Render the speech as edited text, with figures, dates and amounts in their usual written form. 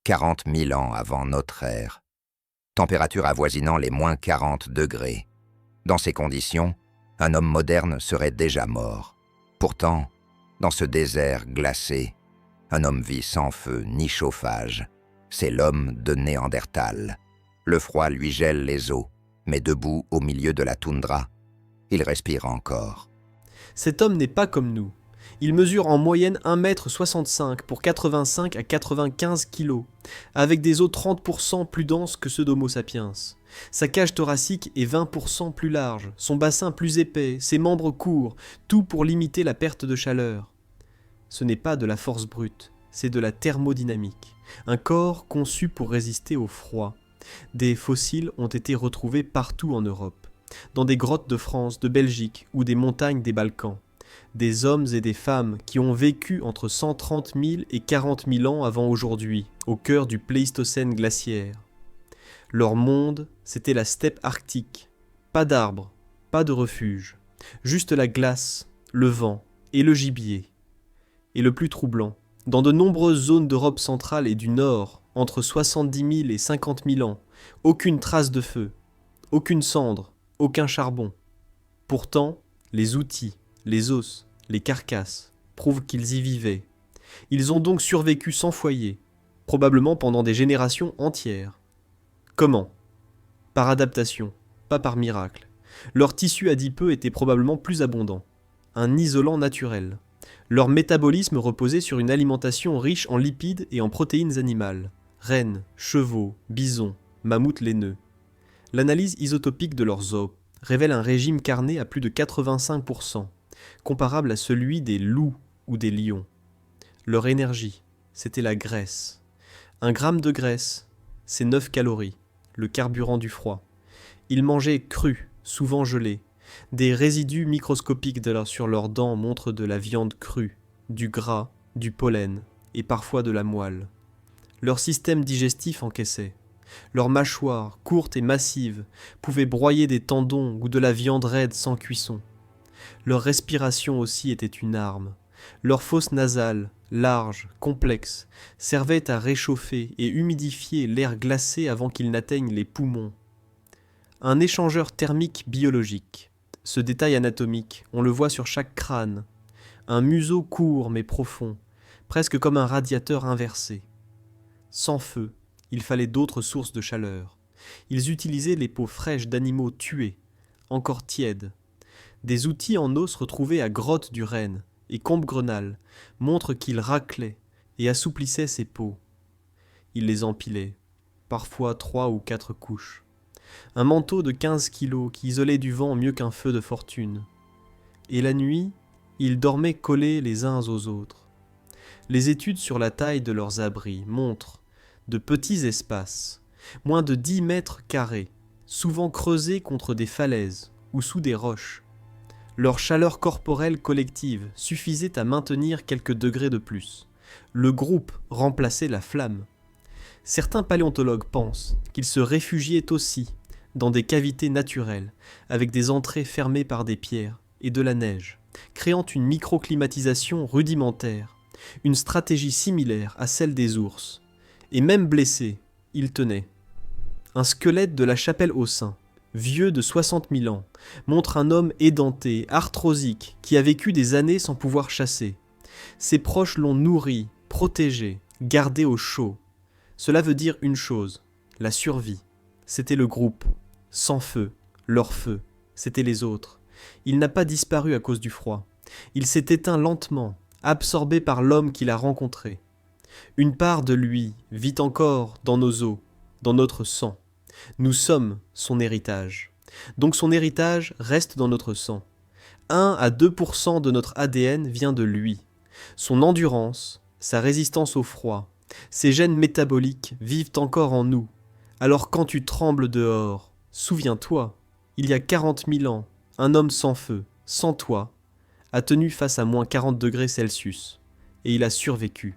40 000 ans avant notre ère. Température avoisinant les moins 40 degrés. Dans ces conditions, un homme moderne serait déjà mort. Pourtant, dans ce désert glacé, un homme vit sans feu ni chauffage. C'est l'homme de Néandertal. Le froid lui gèle les os, mais debout au milieu de la toundra, il respire encore. Cet homme n'est pas comme nous. Il mesure en moyenne 1,65 m pour 85 à 95 kg, avec des os 30% plus denses que ceux d'Homo sapiens. Sa cage thoracique est 20% plus large, son bassin plus épais, ses membres courts, tout pour limiter la perte de chaleur. Ce n'est pas de la force brute, c'est de la thermodynamique, un corps conçu pour résister au froid. Des fossiles ont été retrouvés partout en Europe, dans des grottes de France, de Belgique ou des montagnes des Balkans. Des hommes et des femmes qui ont vécu entre 130 000 et 40 000 ans avant aujourd'hui, au cœur du Pléistocène glaciaire. Leur monde, c'était la steppe arctique. Pas d'arbres, pas de refuge, juste la glace, le vent et le gibier. Et le plus troublant, dans de nombreuses zones d'Europe centrale et du Nord, entre 70 000 et 50 000 ans, aucune trace de feu, aucune cendre, aucun charbon. Pourtant, les outils, les os, les carcasses prouvent qu'ils y vivaient. Ils ont donc survécu sans foyer, probablement pendant des générations entières. Comment ? Par adaptation, pas par miracle. Leur tissu adipeux était probablement plus abondant, un isolant naturel. Leur métabolisme reposait sur une alimentation riche en lipides et en protéines animales. Rennes, chevaux, bisons, mammouths laineux. L'analyse isotopique de leurs os révèle un régime carné à plus de 85%, comparable à celui des loups ou des lions. Leur énergie, c'était la graisse. 1 gramme de graisse, c'est 9 calories, le carburant du froid. Ils mangeaient cru, souvent gelé. Des résidus microscopiques sur leurs dents montrent de la viande crue, du gras, du pollen et parfois de la moelle. Leur système digestif encaissait. Leurs mâchoires, courtes et massives, pouvaient broyer des tendons ou de la viande raide sans cuisson. Leur respiration aussi était une arme. Leur fosse nasale, large, complexe, servait à réchauffer et humidifier l'air glacé avant qu'il n'atteigne les poumons. Un échangeur thermique biologique. Ce détail anatomique, on le voit sur chaque crâne. Un museau court mais profond, presque comme un radiateur inversé. Sans feu, il fallait d'autres sources de chaleur. Ils utilisaient les peaux fraîches d'animaux tués, encore tièdes. Des outils en os retrouvés à Grotte du Renne et Combgrenal montrent qu'ils raclaient et assouplissaient ces peaux. Ils les empilaient, parfois 3 ou 4 couches. Un manteau de 15 kilos qui isolait du vent mieux qu'un feu de fortune. Et la nuit, ils dormaient collés les uns aux autres. Les études sur la taille de leurs abris montrent de petits espaces, moins de 10 mètres carrés, souvent creusés contre des falaises ou sous des roches. Leur chaleur corporelle collective suffisait à maintenir quelques degrés de plus. Le groupe remplaçait la flamme. Certains paléontologues pensent qu'ils se réfugiaient aussi dans des cavités naturelles, avec des entrées fermées par des pierres et de la neige, créant une microclimatisation rudimentaire, une stratégie similaire à celle des ours. Et même blessés, ils tenaient. Un squelette de la chapelle aux Saints, vieux de 60 000 ans, montre un homme édenté, arthrosique, qui a vécu des années sans pouvoir chasser. Ses proches l'ont nourri, protégé, gardé au chaud. Cela veut dire une chose, la survie. C'était le groupe. Sans feu, leur feu, c'était les autres. Il n'a pas disparu à cause du froid. Il s'est éteint lentement, absorbé par l'homme qu'il a rencontré. Une part de lui vit encore dans nos os, dans notre sang. Nous sommes son héritage. Donc son héritage reste dans notre sang. 1 à 2% de notre ADN vient de lui. Son endurance, sa résistance au froid, ses gènes métaboliques vivent encore en nous. Alors quand tu trembles dehors, souviens-toi, il y a 40 000 ans, un homme sans feu, sans toit, a tenu face à moins 40 degrés Celsius, et il a survécu.